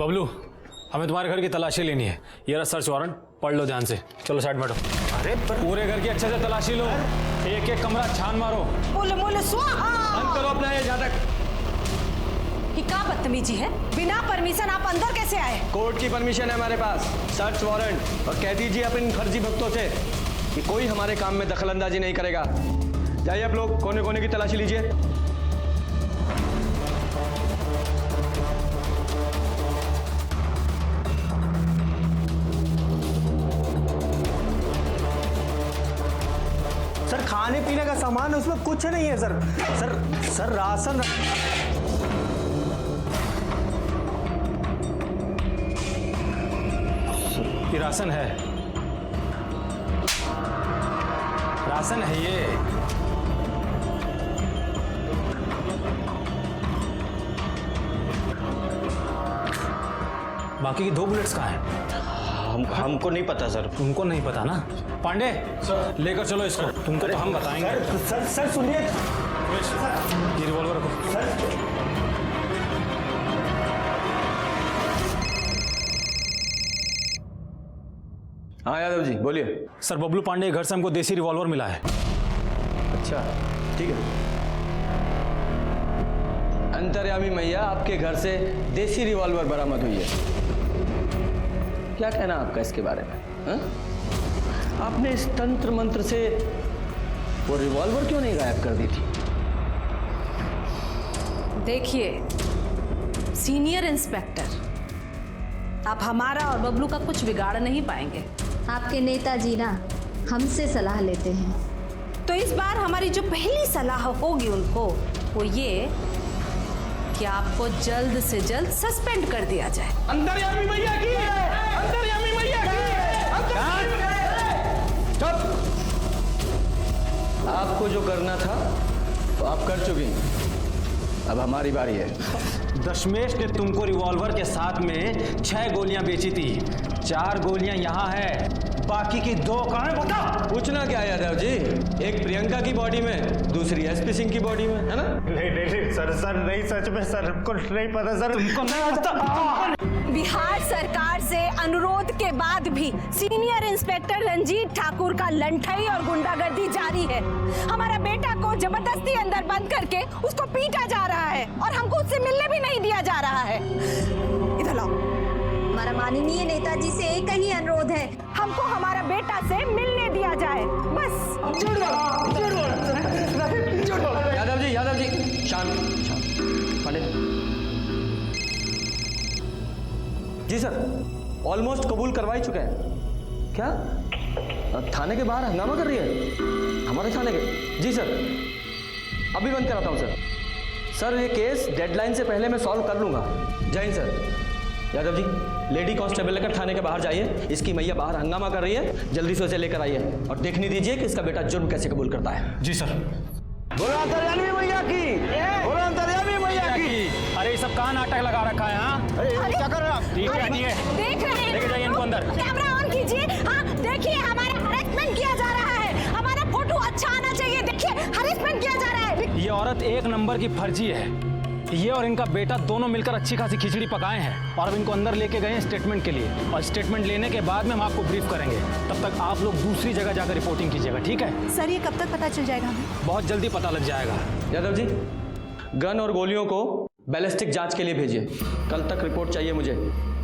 बबलू, हमें तुम्हारे घर की तलाशी लेनी है। ये रहा सर्च वारंट, पढ़ लो ध्यान से। चलो साइड बैठो। अरे पर पूरे घर की अच्छे से तलाशी लो, एक एक कमरा छान मारो। बोले बोले स्वाहा। बंद करो अपना ये जातक। कि क्या बदतमीजी है? बिना परमिशन आप अंदर कैसे आए? कोर्ट की परमिशन है हमारे पास, सर्च वारंट। और कह दीजिए अपने फर्जी भक्तों से कि कोई हमारे काम में दखलंदाजी नहीं करेगा। जाइए आप लोग, कोने कोने की तलाशी लीजिए। सर खाने पीने का सामान उसमें कुछ नहीं है सर। Sir ration. ये राशन है, राशन है ये। बाकी की 2 बुलेट्स कहाँ हैं? हमको नहीं पता सर। तुमको नहीं पता ना? पांडे लेकर चलो इसको, तुमको तो हम बताएंगे। सर सुनिए। ये रिवॉल्वर रखो। हाँ यादव जी बोलिए। सर बबलू पांडे के घर से हमको देसी रिवॉल्वर मिला है। अच्छा ठीक है। अंतर्यामी मैया, आपके घर से देसी रिवॉल्वर बरामद हुई है। क्या कहना आपका इसके बारे में? हा? आपने इस तंत्र मंत्र से वो रिवॉल्वर क्यों नहीं गायब कर दी थी? देखिए सीनियर इंस्पेक्टर, आप हमारा और बबलू का कुछ बिगाड़ नहीं पाएंगे। आपके नेताजी ना हमसे सलाह लेते हैं। तो इस बार हमारी जो पहली सलाह होगी उनको, वो ये कि आपको जल्द से जल्द सस्पेंड कर दिया जाए। अंतर्यामी मैया की, अंतर्यामी मैया की। चुप। आपको जो करना था तो आप कर चुकी, अब हमारी बारी है। दशमेश ने तुमको रिवॉल्वर के साथ में 6 गोलियां बेची थी। 4 गोलियां यहाँ है, बाकी की 2 कहाँ है बता? पूछना क्या यादव जी, एक प्रियंका की बॉडी में, दूसरी एसपी सिंह की बॉडी में, है ना? नहीं सर नहीं, सच में सर हमको नहीं पता सर। तुमको नहीं पता? बिहार सरकार से अनुरोध के बाद भी सीनियर इंस्पेक्टर रंजीत ठाकुर का लंठई और गुंडागर्दी जारी है। हमारा बेटा को जबरदस्ती अंदर बंद करके उसको पीटा जा रहा है और हमको उससे मिलने भी नहीं दिया जा रहा है। इधर लाओ। हमारा माननीय नेताजी से एक ही अनुरोध है, हमको हमारा बेटा से मिलने दिया जाए, बस। यादव जी शांत शांत। पांडे जी सर, ऑलमोस्ट कबूल करवा ही चुका है। क्या थाने के बाहर हंगामा कर रही है हमारे थाने के? जी सर, अभी बंद कराता हूँ सर। सर ये केस डेडलाइन से पहले मैं सॉल्व कर लूंगा। जय Hind sir. Yadav ji, lady constable लेकर थाने के बाहर जाइए। इसकी मैया बाहर हंगामा कर रही है, जल्दी से उसे लेकर आइए और देखने दीजिए कि इसका बेटा जुर्म कैसे कबूल करता है। जी सर। बोलो अंतर्यामी मैया की, बोलो अंतर्यामी मैया की। अरे ये सब कहाँ नाटक लगा रखा है? हाँ क्या कर रहे हो आप? ठीक है, देख रहे हैं, लेके जाइए इनको अंदर। कैमरा ऑन कीजिए। हाँ देखिए, हमारा हरेसमेंट किया जा रहा है। हमारा फोटो अच्छा आना चाहिए। देखिए हरेसमेंट किया जा रहा है। ये औरत 1 नंबर की फर्जी है। ये और इनका बेटा दोनों मिलकर अच्छी खासी खिचड़ी पकाए हैं और अब इनको अंदर लेके गए हैं स्टेटमेंट के लिए। और स्टेटमेंट लेने के बाद में हम आपको ब्रीफ करेंगे। तब तक आप लोग दूसरी जगह जाकर रिपोर्टिंग कीजिएगा, ठीक है? सर ये कब तक पता चल जाएगा हमें? बहुत जल्दी पता लग जाएगा। यादव जी, गन और गोलियों को बैलिस्टिक जांच के लिए भेजिए। कल तक रिपोर्ट चाहिए मुझे।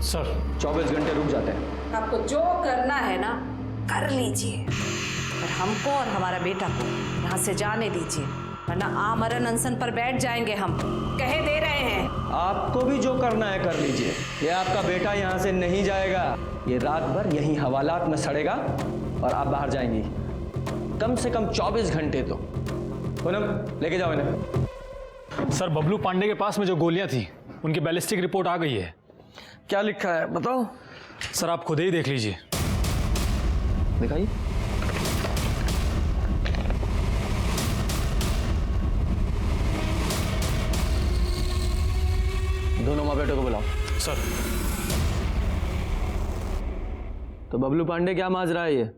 सर 24 घंटे रुक जाते हैं। आपको जो करना है ना कर लीजिए, पर हमको और हमारा बेटा को यहाँ से जाने दीजिए, वरना आमरण अनशन पर बैठ जाएंगे। हम कहे दे रहे हैं। आपको भी जो करना है कर लीजिए। ये आपका बेटा यहाँ से नहीं जाएगा। ये रात भर यहीं हवालात में सड़ेगा और आप बाहर जाएंगी। कम से कम 24 घंटे तो। पूनम लेके जाओ इन्हें। सर बबलू पांडे के पास में जो गोलियां थी उनकी बैलिस्टिक रिपोर्ट आ गई है। क्या लिखा है बताओ? सर आप खुद ही देख लीजिए। दिखाइए। दोनों माँ बेटों को बुलाओ। सर तो बबलू पांडे क्या माजरा है ये?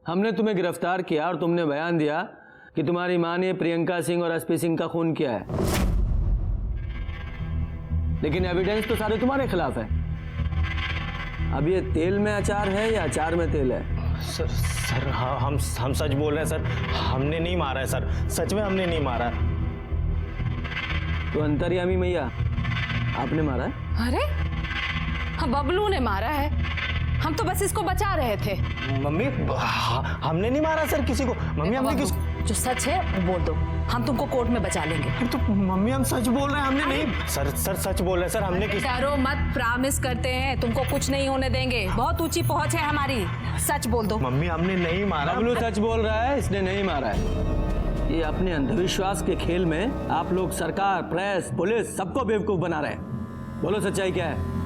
हमने तुम्हें गिरफ्तार किया और तुमने बयान दिया कि तुम्हारी मां ने प्रियंका सिंह और एसपी सिंह का खून किया है। लेकिन एविडेंस तो सारे तुम्हारे खिलाफ है। अब ये तेल में अचार है या अचार में तेल है? सर हाँ, हम सच बोल रहे हैं सर, हमने नहीं मारा है सर, सच में हमने नहीं मारा है। तो अंतर्यामी मैया आपने मारा है? अरे हाँ, बबलू ने मारा है, हम तो बस इसको बचा रहे थे। मम्मी हमने नहीं मारा सर किसी को। मम्मी हमने किस जो सच है वो बोल दो, हम तुमको कोर्ट में बचा लेंगे। तो मम्मी हम सच बोल रहे हैं, हमने नहीं। सर सच बोल रहे हैं सर, हमने किस डरो मत, प्रॉमिस करते हैं तुमको कुछ नहीं होने देंगे, बहुत ऊंची पहुंच है हमारी। सच बोल दो। मम्मी हमने नहीं मारा। बबलू सच बोल रहा है, इसने नहीं मारा है। ये अपने अंधविश्वास के खेल में आप लोग सरकार, प्रेस, पुलिस सबको बेवकूफ बना रहे हैं। बोलो सच्चाई क्या है?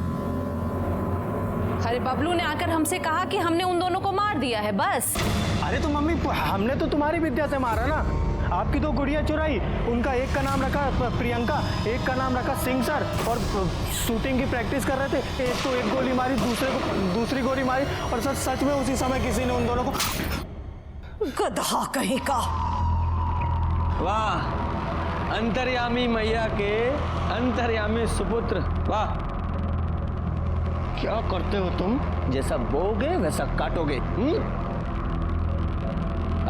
अरे बबलू ने आकर हमसे कहा कि हमने उन दोनों को मार दिया है, बस। अरे तो मम्मी हमने तो तुम्हारी विद्या से मारा ना। आपकी दो गुड़िया चुराई, उनका एक का नाम रखा प्रियंका, एक का नाम रखा सिंह सर, और शूटिंग की प्रैक्टिस कर रहे थे। एक को एक गोली मारी, दूसरे को दूसरी गोली मारी, और सर सच में उसी समय किसी ने उन दोनों को। गधा कहीं का। वाह, अंतर्यामी मैया के अंतर्यामी सुपुत्र, वाह। क्या करते हो तुम? जैसा बोगे वैसा काटोगे।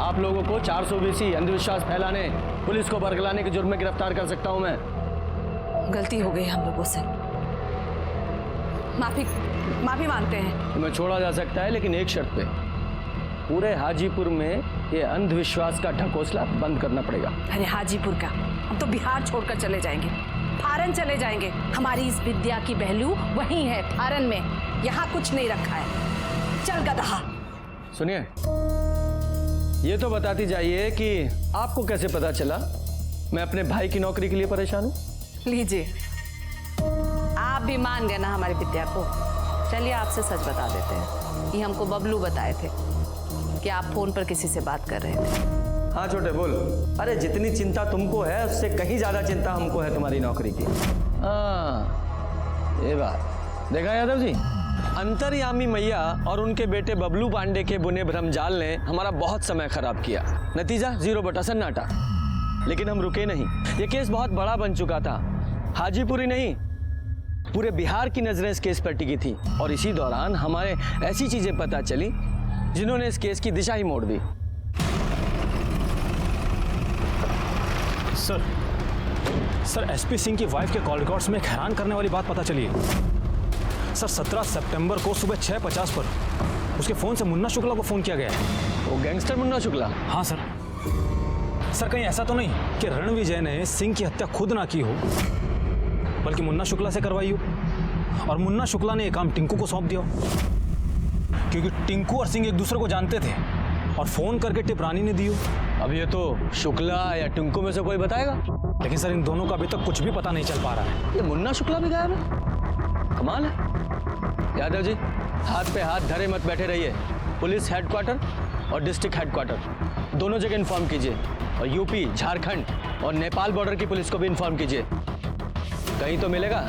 आप लोगों को 420 अंधविश्वास फैलाने, पुलिस को बरगलाने के जुर्म में गिरफ्तार कर सकता हूं मैं। गलती हो गई हम लोगों से, माफी मांगते हैं। तुम्हें छोड़ा जा सकता है, लेकिन एक शर्त पे। पूरे हाजीपुर में ये अंधविश्वास का ढकोसला बंद करना पड़ेगा। अरे हाजीपुर का, हम तो बिहार छोड़कर चले जाएंगे, फारन चले जाएंगे। हमारी इस विद्या की पहलू वहीं है, फारन में। यहाँ कुछ नहीं रखा है। चल गधा। सुनिए, ये तो बताती जाइए कि आपको कैसे पता चला मैं अपने भाई की नौकरी के लिए परेशान हूँ? लीजिए, आप भी मान गए ना हमारी विद्या को। चलिए आपसे सच बता देते हैं, ये हमको बबलू बताए थे कि आप फोन पर किसी से बात कर रहे थे। हाँ छोटे बोल। अरे जितनी चिंता तुमको है उससे कहीं ज्यादा चिंता हमको है तुम्हारी नौकरी की। हाँ, ये बात देखा यादव जी, अंतर्यामी मैया और उनके बेटे बबलू पांडे के बुने भ्रमजाल ने हमारा बहुत समय खराब किया। नतीजा 0 बटा सन्नाटा। लेकिन हम रुके नहीं। ये केस बहुत बड़ा बन चुका था। हाजीपुरी नहीं, पूरे बिहार की नजरें इस केस पर टिकी थी, और इसी दौरान हमारे ऐसी चीजें पता चली जिन्होंने इस केस की दिशा ही मोड़ दी। सर एसपी सिंह की वाइफ के कॉल रिकॉर्ड्स में एक हैरान करने वाली बात पता चली है। सर 17 सितंबर को सुबह 6:50 पर उसके फोन से मुन्ना शुक्ला को फोन किया गया है। वो गैंगस्टर मुन्ना शुक्ला? हाँ सर कहीं ऐसा तो नहीं कि रणविजय ने सिंह की हत्या खुद ना की हो, बल्कि मुन्ना शुक्ला से करवाई हो, और मुन्ना शुक्ला ने ये काम टिंकू को सौंप दिया हो, क्योंकि टिंकू और सिंह एक दूसरे को जानते थे, और फोन करके टिप रानी ने दी हो। अब ये तो शुक्ला या टिंकू में से कोई बताएगा। लेकिन सर इन दोनों का अभी तक कुछ भी पता नहीं चल पा रहा है। ये मुन्ना शुक्ला भी गायब है, कमाल है। यादव जी, हाथ पे हाथ धरे मत बैठे रहिए। पुलिस हेडक्वार्टर और डिस्ट्रिक्ट हेडक्वार्टर दोनों जगह इन्फॉर्म कीजिए, और यूपी, झारखंड और नेपाल बॉर्डर की पुलिस को भी इन्फॉर्म कीजिए। कहीं तो मिलेगा,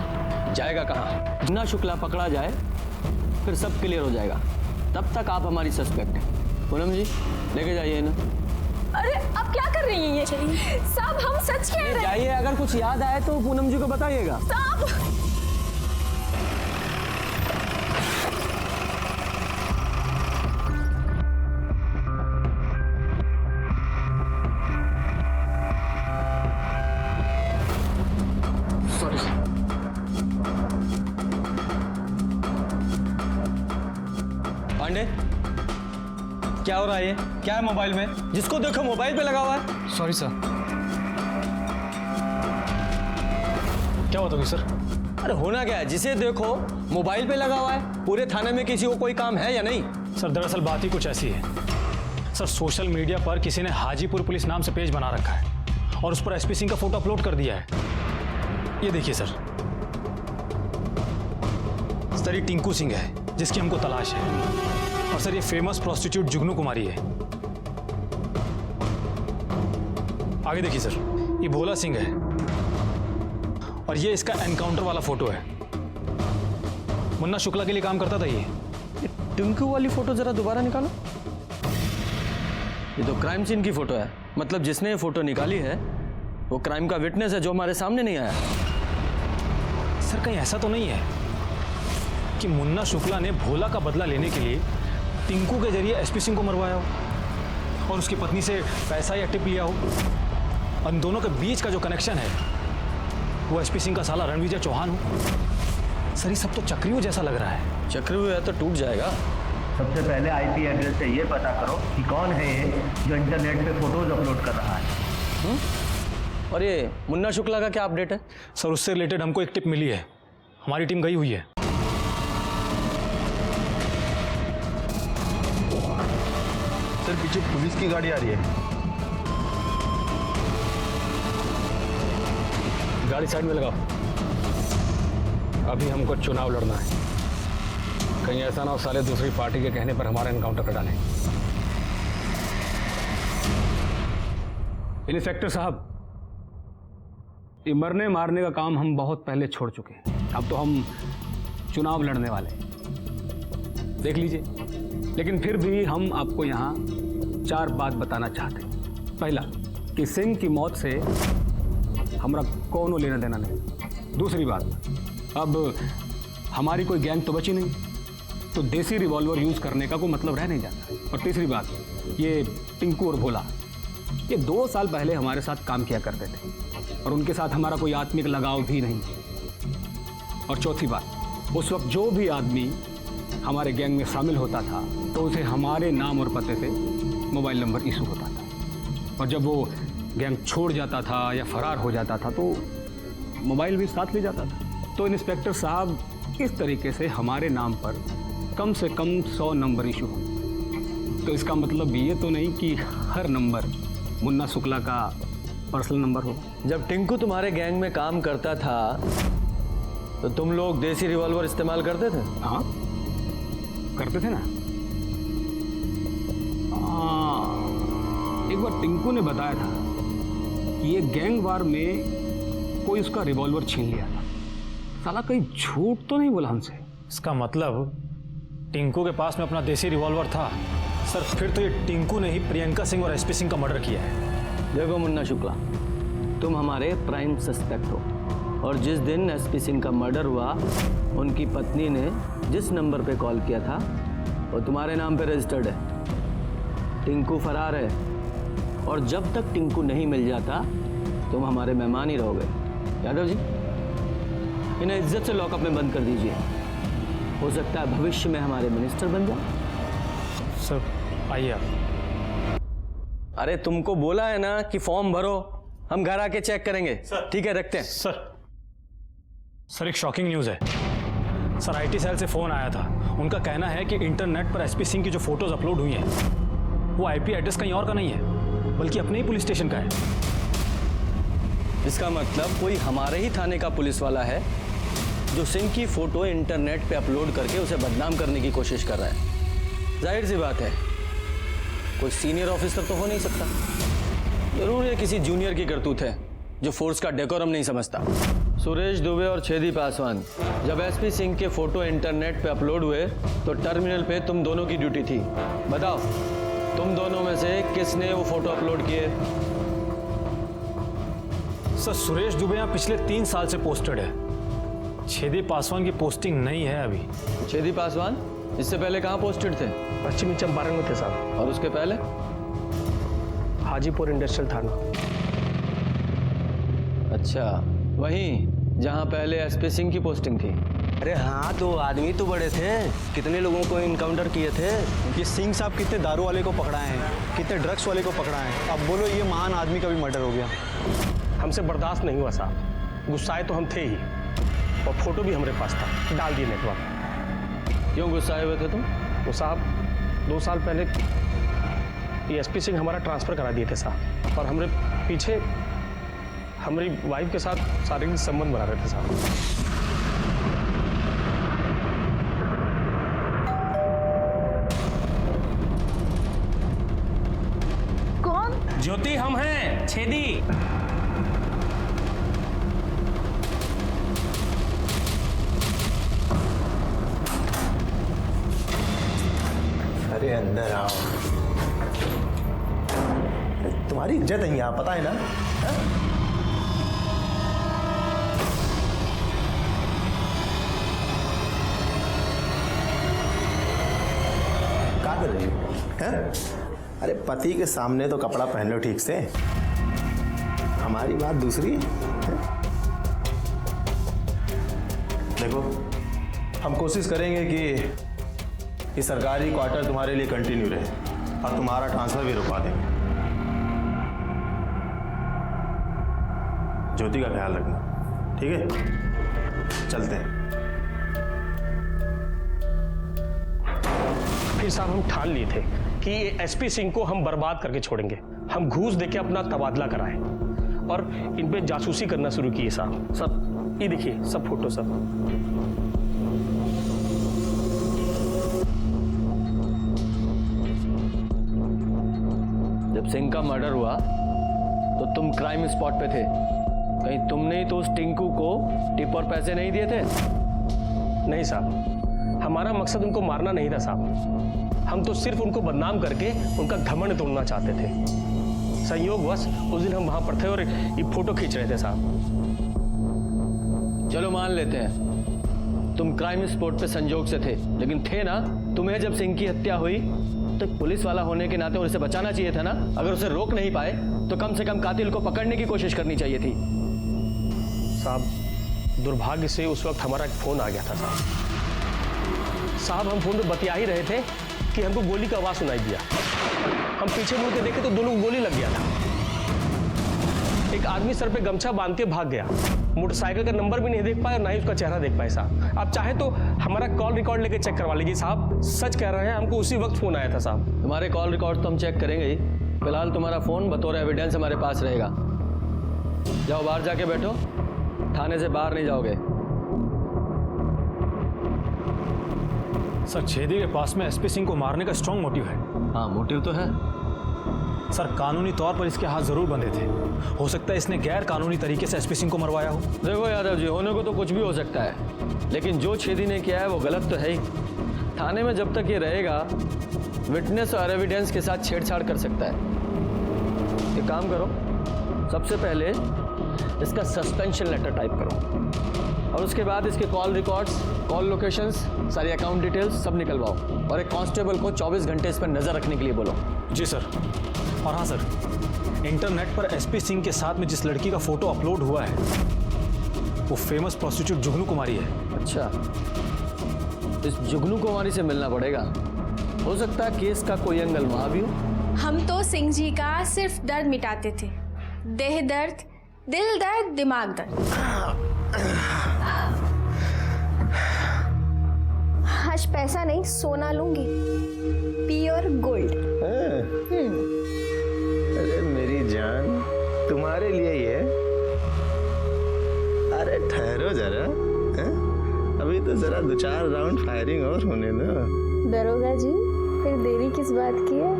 जाएगा कहाँ? मुन्ना शुक्ला पकड़ा जाए फिर सब क्लियर हो जाएगा। तब तक आप हमारी सस्पेक्ट हैं। पूनम जी, लेके जाइए ना। अरे अब क्या कर रही हैं ये? साहब हम सच कह रहे हैं। जाइए, अगर कुछ याद आए तो पूनम जी को बताइएगा। साहब पांडे, क्या हो रहा है? ये क्या है मोबाइल में? जिसको देखो मोबाइल पे लगा हुआ है। Sorry sir. क्या बात होगी सर? अरे होना क्या है, जिसे देखो मोबाइल पे लगा हुआ है। पूरे थाने में किसी को कोई काम है या नहीं? सर दरअसल बात ही कुछ ऐसी है सर, सोशल मीडिया पर किसी ने हाजीपुर पुलिस नाम से पेज बना रखा है, और उस पर एसपी सिंह का फोटो अपलोड कर दिया है। ये देखिए सर, ये टिंकू सिंह है जिसकी हमको तलाश है, और सर ये फेमस प्रोस्टिट्यूट जुगनू कुमारी है। आगे देखिए सर, ये भोला सिंह है, और ये इसका एनकाउंटर वाला फोटो है। मुन्ना शुक्ला के लिए काम करता था ये। टिंकू वाली फोटो जरा दोबारा निकालो। ये तो क्राइम सीन की फोटो है, मतलब जिसने ये फोटो निकाली है वो क्राइम का विटनेस है जो हमारे सामने नहीं आया। सर कहीं ऐसा तो नहीं है कि मुन्ना शुक्ला ने भोला का बदला लेने के लिए टिंकू के जरिए एसपी सिंह को मरवाया हो और उसकी पत्नी से पैसा या टिप लिया हो? और इन दोनों के बीच का जो कनेक्शन है वो एसपी सिंह का साला रणविजय चौहान हो। सर ये सब तो चक्रव्यूह जैसा लग रहा है। चक्रव्यूह है तो टूट जाएगा। सबसे पहले आईपी एड्रेस से ये पता करो कि कौन है ये जो इंटरनेट पे फोटोज अपलोड कर रहा है। और ये मुन्ना शुक्ला का क्या अपडेट है? सर उससे रिलेटेड हमको एक टिप मिली है, हमारी टीम गई हुई है। सर पीछे पुलिस की गाड़ी आ रही है। गाड़ी साइड में लगाओ, अभी हमको चुनाव लड़ना है। कहीं ऐसा ना हो साले दूसरी पार्टी के कहने पर हमारा एनकाउंटर कर डालें। इंस्पेक्टर साहब, ये मरने मारने का काम हम बहुत पहले छोड़ चुके हैं। अब तो हम चुनाव लड़ने वाले हैं, देख लीजिए। लेकिन फिर भी हम आपको यहाँ 4 बात बताना चाहते हैं। पहला कि सिंह की मौत से हमारा कोनो लेना देना नहीं। दूसरी बात, अब हमारी कोई गैंग तो बची नहीं, तो देसी रिवॉल्वर यूज़ करने का कोई मतलब रह नहीं जाता। और तीसरी बात, ये टिंकू और भोला ये 2 साल पहले हमारे साथ काम किया करते थे और उनके साथ हमारा कोई आत्मिक लगाव भी नहीं। और चौथी बात, उस वक्त जो भी आदमी हमारे गैंग में शामिल होता था तो उसे हमारे नाम और पते से मोबाइल नंबर इशू होता था, और जब वो गैंग छोड़ जाता था या फरार हो जाता था तो मोबाइल भी साथ ले जाता था। तो इंस्पेक्टर साहब, इस तरीके से हमारे नाम पर कम से कम 100 नंबर इशू हो। तो इसका मतलब ये तो नहीं कि हर नंबर मुन्ना शुक्ला का पर्सनल नंबर हो। जब टिंकू तुम्हारे गैंग में काम करता था तो तुम लोग देसी रिवॉल्वर इस्तेमाल करते थे? हाँ करते थे ना। एक बार टिंकू ने बताया था कि ये गैंग वार में कोई उसका रिवॉल्वर छीन लिया था। साला कहीं झूठ तो नहीं बोला हमसे? इसका मतलब टिंकू के पास में अपना देसी रिवॉल्वर था। सर फिर तो ये टिंकू ने ही प्रियंका सिंह और एसपी सिंह का मर्डर किया है। देखो मुन्ना शुक्ला, तुम हमारे प्राइम सस्पेक्ट हो और जिस दिन एसपी सिंह का मर्डर हुआ उनकी पत्नी ने जिस नंबर पे कॉल किया था वो तुम्हारे नाम पे रजिस्टर्ड है। टिंकू फरार है और जब तक टिंकू नहीं मिल जाता तुम हमारे मेहमान ही रहोगे। यादव जी, इन्हें इज्जत से लॉकअप में बंद कर दीजिए। हो सकता है भविष्य में हमारे मिनिस्टर बन जाओ। सर आइए आप। अरे तुमको बोला है ना कि फॉर्म भरो, हम घर आके चेक करेंगे। ठीक है, रखते हैं। सर एक शॉकिंग न्यूज़ है। सर आईटी सेल से फ़ोन आया था। उनका कहना है कि इंटरनेट पर एसपी सिंह की जो फोटोज अपलोड हुई हैं वो आईपी एड्रेस कहीं और का नहीं है बल्कि अपने ही पुलिस स्टेशन का है। इसका मतलब कोई हमारे ही थाने का पुलिस वाला है जो सिंह की फोटो इंटरनेट पे अपलोड करके उसे बदनाम करने की कोशिश कर रहा है। जाहिर सी बात है कोई सीनियर ऑफिसर तो हो नहीं सकता। जरूर ये किसी जूनियर की करतूत है जो फोर्स का डेकोरम नहीं समझता। सुरेश दुबे और छेदी पासवान, जब एसपी सिंह के फोटो इंटरनेट पे अपलोड हुए तो टर्मिनल पे तुम दोनों की ड्यूटी थी। बताओ तुम दोनों में से किसने वो फोटो अपलोड किए? सर सुरेश दुबे यहाँ पिछले 3 साल से पोस्टेड है। छेदी पासवान की पोस्टिंग नहीं है अभी। छेदी पासवान इससे पहले कहाँ पोस्टेड थे? पश्चिमी चंपारण में थे साहब। और उसके पहले? हाजीपुर इंडस्ट्रियल थाना। अच्छा, वहीं जहां पहले एसपी सिंह की पोस्टिंग थी। अरे हाँ, तो आदमी तो बड़े थे। कितने लोगों को इनकाउंटर किए थे? ये सिंह साहब कितने दारू वाले को पकड़ाए हैं, कितने ड्रग्स वाले को पकड़ाए हैं। अब बोलो ये महान आदमी का भी मर्डर हो गया। हमसे बर्दाश्त नहीं हुआ साहब। गुस्साए तो हम थे ही और फोटो भी हमारे पास था, डाल दिए नेटवर्क। क्यों गुस्साए हुए थे तुम? वो साहब 2 साल पहले ये एसपी सिंह हमारा ट्रांसफ़र करा दिए थे साहब, और हमारे पीछे हमारी वाइफ के साथ शारीरिक संबंध बना रहे थे साहब। कौन? ज्योति हम हैं, छेदी। अरे अंदर आओ, तुम्हारी इज्जत है यहाँ, पता है ना? है? हैं? अरे पति के सामने तो कपड़ा पहन लो ठीक से, हमारी बात दूसरी है। देखो, हम कोशिश करेंगे कि ये सरकारी क्वार्टर तुम्हारे लिए कंटिन्यू रहे और तुम्हारा ट्रांसफर भी रुकवा देंगे। ज्योति का ख्याल रखना, ठीक है? चलते हैं। फिर साहब हम ठान लिए थे कि ये एसपी सिंह को हम बर्बाद करके छोड़ेंगे। हम घूस देके अपना तबादला कराए और इन पे जासूसी करना शुरू किए साहब। सब ये देखिए, सब फोटो सब। जब सिंह का मर्डर हुआ तो तुम क्राइम स्पॉट पे थे, कहीं तुमने ही तो उस टिंकू को टिप और पैसे नहीं दिए थे? नहीं साहब, हमारा मकसद उनको मारना नहीं था साहब। हम तो सिर्फ उनको बदनाम करके उनका घमंड तोड़ना चाहते थे। संयोगवश उस दिन हम वहां पर थे और ये फोटो खींच रहे थे साहब। चलो मान लेते हैं तुम क्राइम स्पॉट पे संजोग से थे, लेकिन थे ना? तुम्हें जब सिंह की हत्या हुई तो पुलिस वाला होने के नाते उसे बचाना चाहिए था ना? अगर उसे रोक नहीं पाए तो कम से कम कातिल को पकड़ने की कोशिश करनी चाहिए थी। साहब दुर्भाग्य से उस वक्त हमारा एक फोन आ गया था साहब। हम फोन पे बतिया ही रहे थे कि हमको गोली का आवाज सुनाई दिया। हम पीछे मुड़ के देखे तो दोनों को गोली लग गया था। एक आदमी सर पे गमछा बांध के भाग गया। मोटरसाइकिल का नंबर भी नहीं देख पाए और ना ही उसका चेहरा देख पाए साहब। आप चाहे तो हमारा कॉल रिकॉर्ड लेके चेक करवा लीजिए साहब। सच कह रहे हैं, हमको उसी वक्त फोन आया था साहब। तुम्हारे कॉल रिकॉर्ड तो हम चेक करेंगे ही, फिलहाल तुम्हारा फोन बतौर एविडेंस हमारे पास रहेगा। जाओ बाहर जाके बैठो, थाने से बाहर नहीं जाओगे। सर, छेदी के पास में एसपी सिंह को मारने का स्ट्रांग मोटिव है। हाँ, मोटिव तो है। सर, कानूनी तौर पर इसके हाथ जरूर बंधे थे। हो सकता है इसने गैर कानूनी तरीके से एसपी सिंह को मरवाया हो। देखो यादव जी, होने को तो कुछ भी हो सकता है, लेकिन जो छेदी ने किया है वो गलत तो है ही। थाने में जब तक ये रहेगा, विटनेस और एविडेंस के साथ छेड़छाड़ कर सकता है। एक काम करो, सबसे पहले इसका सस्पेंशन लेटर टाइप करो और उसके बाद इसके कॉल रिकॉर्ड्स, कॉल लोकेशंस, सारी अकाउंट डिटेल्स सब निकलवाओ और एक कांस्टेबल को 24 घंटे इस पर नजर रखने के लिए बोलो। जी सर। और हाँ सर, इंटरनेट पर एसपी सिंह के साथ में जिस लड़की का फोटो अपलोड हुआ है वो फेमस प्रोस्टिट्यूट जुगनू कुमारी है। अच्छा, इस जुगनू कुमारी से मिलना पड़ेगा। हो सकता है केस का कोई एंगल वहां भी हो। हम तो सिंह जी का सिर्फ दर्द मिटाते थे, देह दर्द, दिल दर्द, दिमाग दर्द। आज पैसा नहीं, सोना लूंगी, प्योर गोल्ड। अरे मेरी जान, तुम्हारे लिए ही है। अरे ठहरो जरा, हैं? अभी तो जरा 2-4 राउंड फायरिंग और होने दो। दरोगा जी, फिर देरी किस बात की है?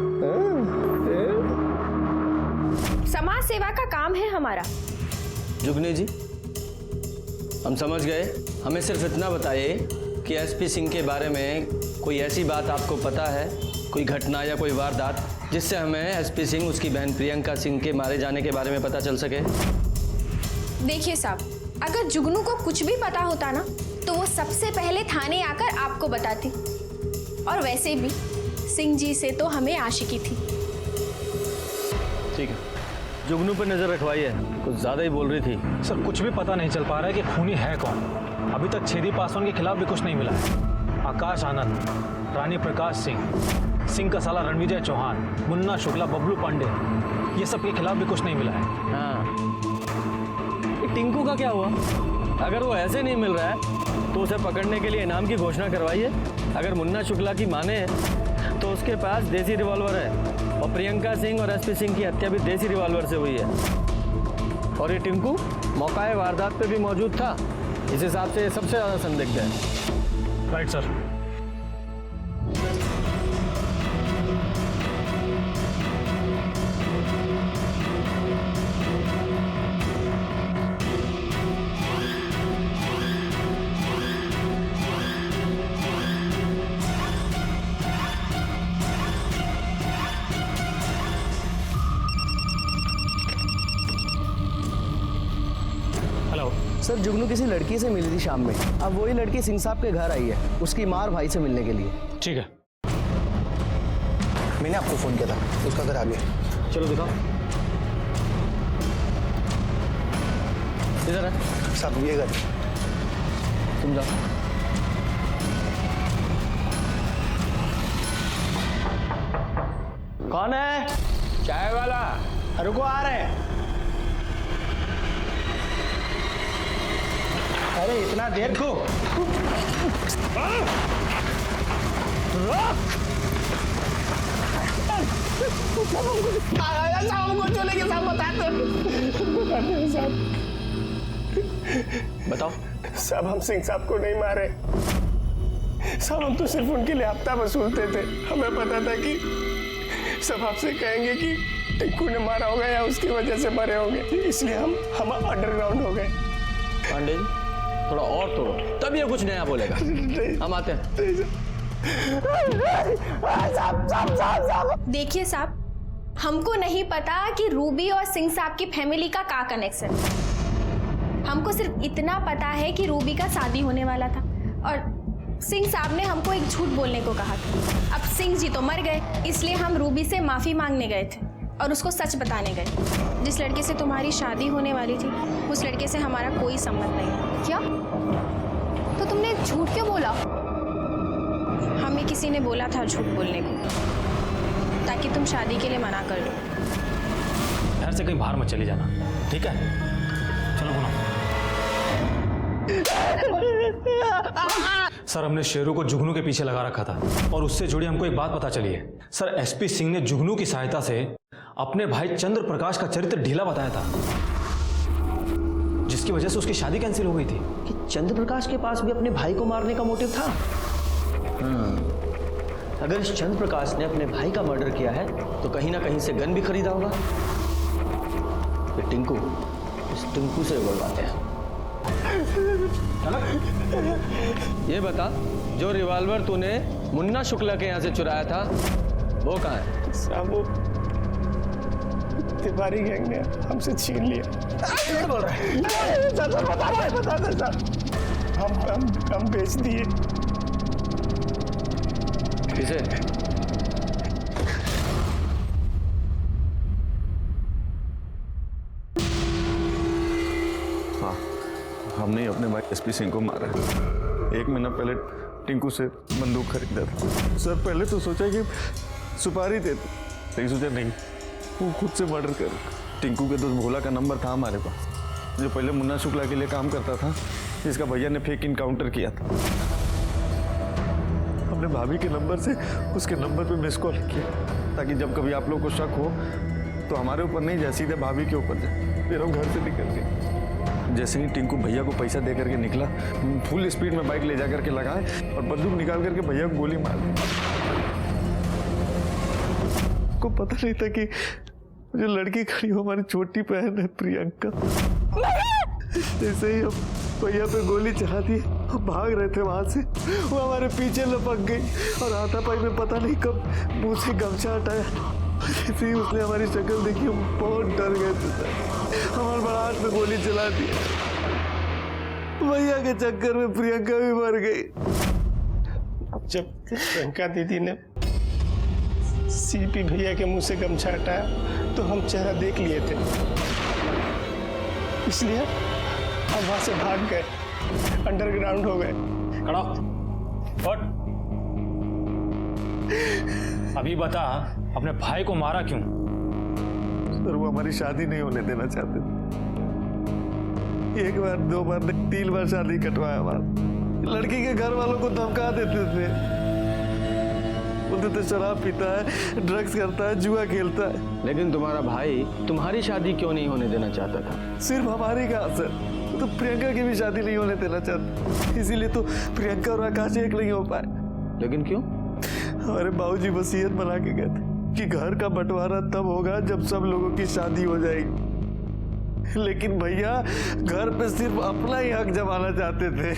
समाज सेवा का काम है हमारा। जुगनी जी, हम समझ गए। हमें सिर्फ इतना बताइए कि एसपी सिंह के बारे में कोई ऐसी बात आपको पता है, कोई घटना या कोई वारदात जिससे हमें एसपी सिंह, उसकी बहन प्रियंका सिंह के मारे जाने के बारे में पता चल सके? देखिए साहब, अगर जुगनू को कुछ भी पता होता ना तो वो सबसे पहले थाने आकर आपको बताती। और वैसे भी सिंह जी से तो हमें आशिकी थी। ठीक है, जुगनू पर नजर रखवाइए, कुछ ज्यादा ही बोल रही थी। सर, कुछ भी पता नहीं चल पा रहा है कि खूनी है कौन। अभी तक छेदी पासवान के खिलाफ भी कुछ नहीं मिला है। आकाश आनंद, रानी प्रकाश सिंह, सिंह का साला रणविजय चौहान, मुन्ना शुक्ला, बबलू पांडे, ये सब के खिलाफ भी कुछ नहीं मिला है। हाँ, टिंकू का क्या हुआ? अगर वो ऐसे नहीं मिल रहा है तो उसे पकड़ने के लिए इनाम की घोषणा करवाइए। अगर मुन्ना शुक्ला की माने तो उसके पास देसी रिवॉल्वर है और प्रियंका सिंह और एसपी सिंह की हत्या भी देसी रिवॉल्वर से हुई है। और ये टिंकू मौकाए वारदात पे भी मौजूद था। इस हिसाब से सबसे ज्यादा संदिग्ध है। Right sir. सर, जुगनू किसी लड़की से मिली थी शाम में। अब वही लड़की सिंह साहब के घर आई है उसकी माँ और भाई से मिलने के लिए। ठीक है। मैंने आपको फ़ोन किया था, उसका घर आ गया। चलो दिखाओ। इधर है साहब, ये घर। तुम जाओ। कौन है? चाय वाला। रुको, आ रहे हैं। अरे इतना देर को बताओ। साहब, हम सिंह साहब को नहीं मारे साहब, हम तो सिर्फ उनके लिए हफ्ता वसूलते थे। हमें पता था कि सब आपसे कहेंगे कि टिक्कू ने मारा होगा या उसकी वजह से मरे होंगे, इसलिए हम अंडरग्राउंड हो गए। पांडे जी, थोड़ा और तोड़ो, तब ये कुछ नया बोलेगा। हम आते हैं। देखिए साहब, हमको नहीं पता कि रूबी और सिंह साहब की फैमिली का क्या कनेक्शन है। हमको सिर्फ इतना पता है कि रूबी का शादी होने वाला था और सिंह साहब ने हमको एक झूठ बोलने को कहा था। अब सिंह जी तो मर गए, इसलिए हम रूबी से माफी मांगने गए थे और उसको सच बताने गए। जिस लड़के से तुम्हारी शादी होने वाली थी, उस लड़के से हमारा कोई संबंध नहीं है। क्या? तो तुमने झूठ क्यों बोला? हमें किसी ने बोला था झूठ बोलने को, ताकि तुम शादी के लिए मना कर दो। घर से कहीं बाहर मत चली जाना, ठीक है? चलो बोलो। सर, हमने शेरू को जुगनू के पीछे लगा रखा था और उससे जुड़ी हमको एक बात पता चली है। सर, एसपी सिंह ने जुगनू की सहायता से अपने भाई चंद्र प्रकाश का चरित्र ढीला बताया था, जिसकी वजह से उसकी शादी कैंसिल हो गई थी। कि चंद्र प्रकाश के पास भी अपने भाई को मारने का मोटिव था। अगर इस चंद्र प्रकाश ने अपने भाई का मर्डर किया है तो कहीं ना कहीं से गन भी खरीदा होगा। ये टिंकू, इस टिंकू से बुलवाते हैं। ये बता, जो रिवॉल्वर तूने मुन्ना शुक्ला के यहाँ से चुराया था वो कहाँ है? साहब, वो तिवारी गैंग ने हमसे छीन लिया। बोल रहा है। बता दे साहब, हम बेच दिए। किसे? हाँ, हमने अपने भाई एसपी सिंह को मारा। 1 महीना पहले टिंकू से बंदूक खरीदा था। सर, पहले तो सोचा कि सुपारी दे दो, लेकिन सोचा नहीं, वो खुद से मर्डर कर। टिंकू के दोस्त भोला का नंबर था हमारे पास, जो पहले मुन्ना शुक्ला के लिए काम करता था, जिसका भैया ने फेक इनकाउंटर किया था। हमने भाभी के नंबर से उसके नंबर पे मिस कॉल किया, ताकि जब कभी आप लोग को शक हो तो हमारे ऊपर नहीं जाए, सीधे भाभी के ऊपर जाए। फिर हम घर से निकल गए। जैसे ही टिंकू भैया को पैसा दे करके निकला, फुल स्पीड में बाइक ले जा करके लगाए और बंदूक निकाल करके भैया को गोली मार दी। को पता नहीं था कि जो लड़की खड़ी हो हमारी छोटी बहन है प्रियंका। जैसे ही हम भैया पे गोली चला दी, हम भाग रहे थे वहां से, वो हमारे पीछे लपक गई और हाथापाई में पता नहीं कब मुंह से गमछा हटाया। जैसे ही उसने हमारी शक्ल देखी, हम बहुत डर गए थे। हमारे बड़ाट में गोली चला दी। भैया के चक्कर में प्रियंका भी मर गई। जब प्रियंका दीदी ने सीपी भैया के मुंह से गमछा हटाया तो हम चेहरा देख लिए थे, इसलिए हम वहां से भाग गए, अंडरग्राउंड हो गए। खड़ा उठ। अभी बता, अपने भाई को मारा क्यों? सर, वो हमारी शादी नहीं होने देना चाहते थे। 1 बार 2 बार 3 बार शादी कटवाया हमारा। लड़की के घर वालों को धमका देते थे, बोलते थे शराब पीता है, ड्रग्स करता है, जुआ खेलता है। लेकिन तुम्हारा भाई तुम्हारी शादी क्यों नहीं होने देना चाहता था? सिर्फ हमारी कहा सर, तो प्रियंका की भी शादी नहीं होने देना चाहता, इसीलिए तो प्रियंका और आकाश एक नहीं हो पाए। लेकिन क्यों? हमारे बाबूजी वसीयत बना के गए थे कि घर का बंटवारा तब होगा जब सब लोगों की शादी हो जाएगी। लेकिन भैया घर पे सिर्फ अपना ही हक जमाना चाहते थे,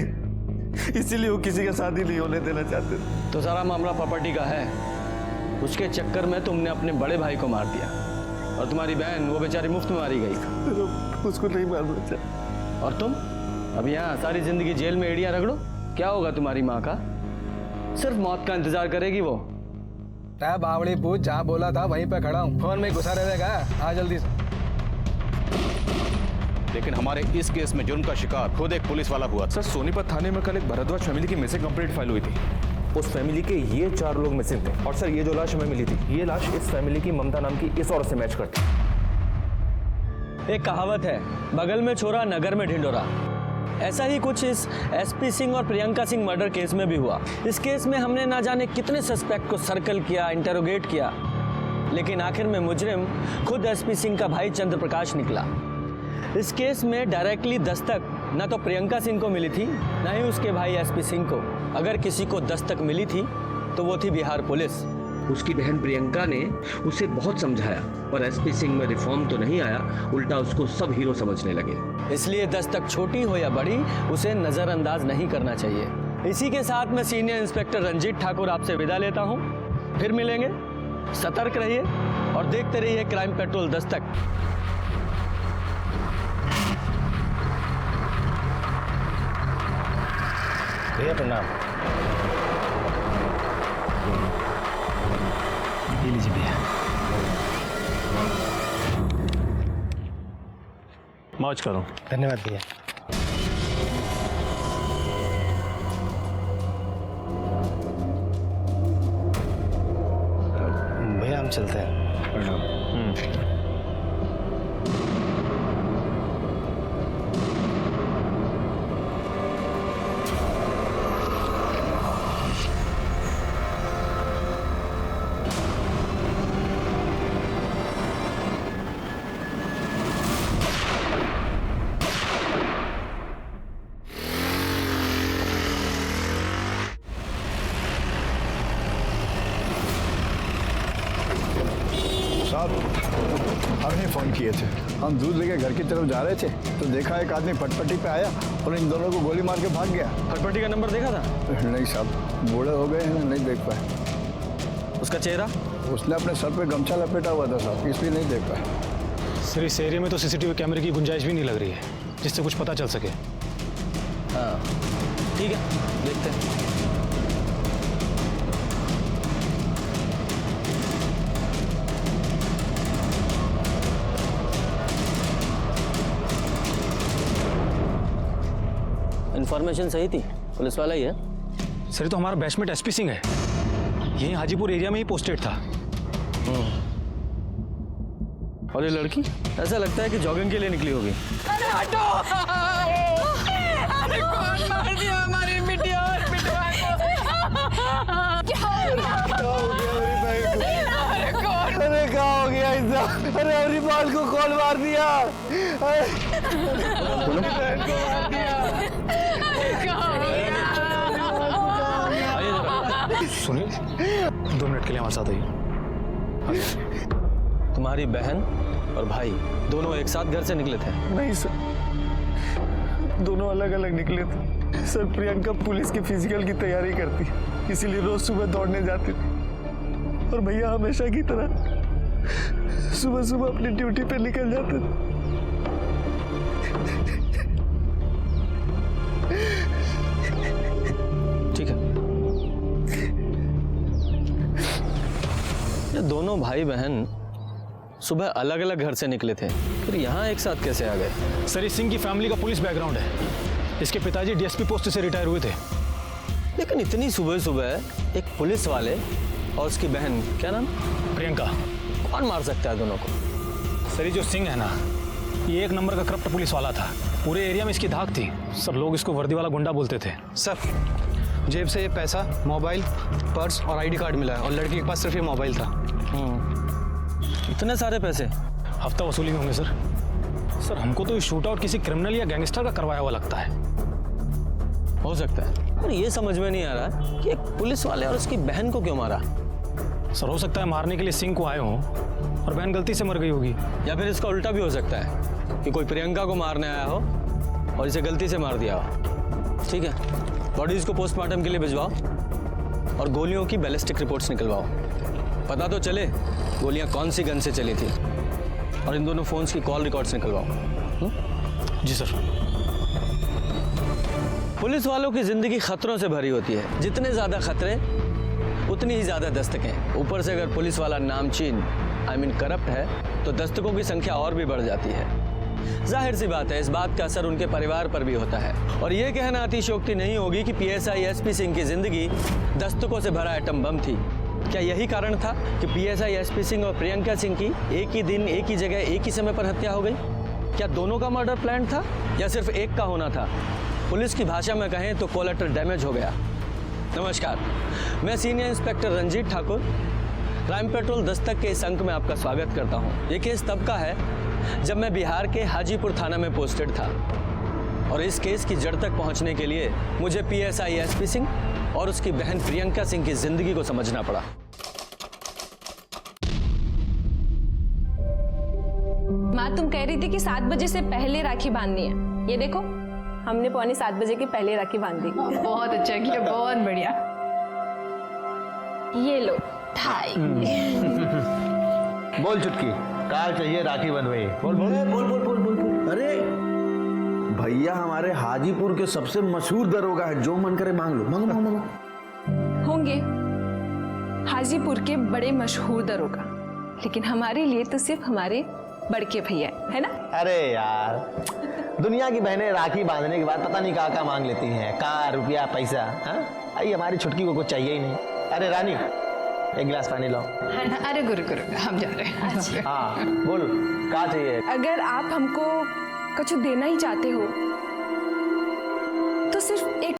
इसीलिए वो किसी का शादी नहीं होने देना चाहते थे। तो सारा मामला प्रॉपर्टी का है। उसके चक्कर में तुमने अपने बड़े भाई को मार दिया और तुम्हारी बहन, वो बेचारी मुफ्त में मारी गई। उसको नहीं मारना चाहिए। और तुम अब यहाँ सारी जिंदगी जेल में एड़ियां रगड़ो। क्या होगा तुम्हारी माँ का? सिर्फ मौत का इंतजार करेगी वो। क्या बावड़ी पूछ, जहाँ बोला था वहीं पे खड़ा हूँ। फोन में घुसा रहेगा, आ जल्दी से। लेकिन हमारे इस केस में जुर्म का शिकार खुद एक पुलिस वाला हुआ। सर सोनीपत थाने में कल एक भरद्वाज फैमिली की मिसिंग कंप्लेंट फाइल हुई थी। उस फैमिली के ये 4 लोग मिसिंग थे। और सर ये जो लाश हमें मिली थी, ये लाश इस फैमिली की ममता नाम की इस औरत से मैच करती है। एक कहावत है, बगल में छोरा नगर में ढिंडोरा। ऐसा ही कुछ इस एसपी सिंह और प्रियंका सिंह मर्डर केस में भी हुआ। इस केस में हमने ना जाने कितने सस्पेक्ट को सर्कल किया, इंटरोगेट किया, लेकिन आखिर में मुजरिम खुद एसपी सिंह का भाई चंद्र प्रकाश निकला। इस केस में डायरेक्टली दस्तक ना तो प्रियंका सिंह को मिली थी, ना ही उसके भाई एसपी सिंह को। अगर किसी को दस्तक मिली थी तो वो थी बिहार पुलिस। उसकी बहन प्रियंका ने उसे बहुत समझाया, पर एसपी सिंह में रिफॉर्म तो नहीं आया, उल्टा उसको सब हीरो समझने लगे। इसलिए दस्तक छोटी हो या बड़ी, उसे नजरअंदाज नहीं करना चाहिए। इसी के साथ मैं सीनियर इंस्पेक्टर रंजीत ठाकुर आपसे विदा लेता हूँ। फिर मिलेंगे। सतर्क रहिए और देखते रहिए क्राइम पेट्रोल दस्तक। भैया प्रणाम। ये लीजिए भैया। मौज करो। धन्यवाद भैया। भैया हम चलते हैं। हमने फ़ोन किए थे। हम दूध लेके घर की तरफ जा रहे थे तो देखा एक आदमी फटपट्टी पे आया और इन दोनों को गोली मार के भाग गया। फटपट्टी का नंबर देखा था? नहीं साहब, बूढ़े हो गए हैं, नहीं देख पाए। उसका चेहरा? उसने अपने सर पे गमछा लपेटा हुआ था साहब, इसलिए नहीं देख पाए। सर इस एरिया में तो सीसीटीवी कैमरे की गुंजाइश भी नहीं लग रही है जिससे कुछ पता चल सके। हाँ ठीक है, देखते हैं। इन्फॉर्मेशन सही थी, पुलिस वाला ही है। सर ये तो हमारा बैचमेट एसपी सिंह है, यही हाजीपुर एरिया में ही पोस्टेड था। और ये लड़की ऐसा लगता है कि जॉगिंग के लिए निकली होगी। अरे हटो! अरे कौन मार दिया हमारी बिटिया और बिटवा को? क्या हो गया? अरे कौन? अरे क्या हो गया इतना? अरे हरिपाल को कौन मार दिया? सुनिए 2 मिनट के लिए हमारे साथ आइए। तुम्हारी बहन और भाई दोनों एक साथ घर से निकले थे? नहीं सर, दोनों अलग अलग निकले थे। सर प्रियंका पुलिस की फिजिकल की तैयारी करती, इसीलिए रोज सुबह दौड़ने जाती थी और भैया हमेशा की तरह सुबह सुबह अपनी ड्यूटी पे निकल जाते थे। ठीक है, ये दोनों भाई बहन सुबह अलग अलग घर से निकले थे, फिर यहाँ एक साथ कैसे आ गए? सर इस सिंह की फैमिली का पुलिस बैकग्राउंड है। इसके पिताजी डीएसपी पोस्ट से रिटायर हुए थे। लेकिन इतनी सुबह सुबह एक पुलिस वाले और उसकी बहन, क्या नाम? प्रियंका। कौन मार सकता है दोनों को? सर ये जो सिंह है ना, ये 1 नंबर का करप्ट पुलिस वाला था। पूरे एरिया में इसकी धाक थी। सब लोग इसको वर्दी वाला गुंडा बोलते थे। सर जेब से ये पैसा, मोबाइल, पर्स और आईडी कार्ड मिला है और लड़की के पास सिर्फ ये मोबाइल था। इतने सारे पैसे? हफ्ता वसूली में होंगे सर। सर हमको तो ये शूट आउट किसी क्रिमिनल या गैंगस्टर का करवाया हुआ लगता है। हो सकता है, पर ये समझ में नहीं आ रहा कि एक पुलिस वाले और उसकी बहन को क्यों मारा। सर हो सकता है मारने के लिए सिंह को आए हों और बहन गलती से मर गई होगी। या फिर इसका उल्टा भी हो सकता है कि कोई प्रियंका को मारने आया हो और इसे गलती से मार दिया हो। ठीक है, बॉडीज को पोस्टमार्टम के लिए भिजवाओ और गोलियों की बैलिस्टिक रिपोर्ट्स निकलवाओ। पता तो चले गोलियां कौन सी गन से चली थी। और इन दोनों फोन्स की कॉल रिकॉर्ड्स निकलवाओ। जी सर। पुलिस वालों की जिंदगी खतरों से भरी होती है। जितने ज्यादा खतरे उतनी ही ज़्यादा दस्तकें। ऊपर से अगर पुलिस वाला नामचीन करप्ट है तो दस्तकों की संख्या और भी बढ़ जाती है। जाहिर सी बात है इस बात का असर उनके परिवार पर भी होता है। और ये कहना अतिशयोक्ति नहीं होगी कि पीएसआई एसपी सिंह की जिंदगी दस्तकों से भरा एटम बम थी। क्या यही कारण था कि पीएसआई एसपी सिंह और प्रियंका सिंह की एक ही दिन, एक ही जगह, एक ही समय पर हत्या हो गई? क्या दोनों का मर्डर प्लान था या सिर्फ एक का होना था? पुलिस की भाषा में कहें तो कोलेटरल डैमेज हो गया। नमस्कार, मैं senior inspector Ranjeet Thakur Crime Patrol Dastak के इस अंक में आपका स्वागत करता हूं। ये केस तब का है जब मैं बिहार के हाजीपुर थाना में पोस्टेड था और इस केस की जड़ तक पहुंचने के लिए मुझे पीएसआई एसपी सिंह और उसकी बहन प्रियंका सिंह की जिंदगी को समझना पड़ा। माँ तुम कह रही थी कि 7 बजे से पहले राखी बांधनी है। ये देखो हमने 6:45 बजे की पहले राखी बांध दी। बहुत अच्छा किया, बहुत बढ़िया। ये लो ठाई। बोल चुटकी, कार चाहिए राखी बंधवाई। बोल बोल बोल बोल बोल बोल बोल। अरे भैया हमारे हाजीपुर के सबसे मशहूर दरोगा है, जो मन करे मांग लो। मांगो मांगो मांगो। होंगे हाजीपुर के बड़े मशहूर दरोगा, लेकिन हमारे लिए तो सिर्फ हमारे बड़के भैया है ना। अरे यार, दुनिया की बहनें राखी बांधने के बाद पता नहीं क्या मांग लेती हैं, कार, रुपया, पैसा। हाँ, हमारी छुटकी को कुछ चाहिए ही नहीं। अरे रानी, एक गिलास पानी लाओ। अरे गुरु गुरु हम जा रहे हैं। हाँ बोल, क्या चाहिए? अगर आप हमको कुछ देना ही चाहते हो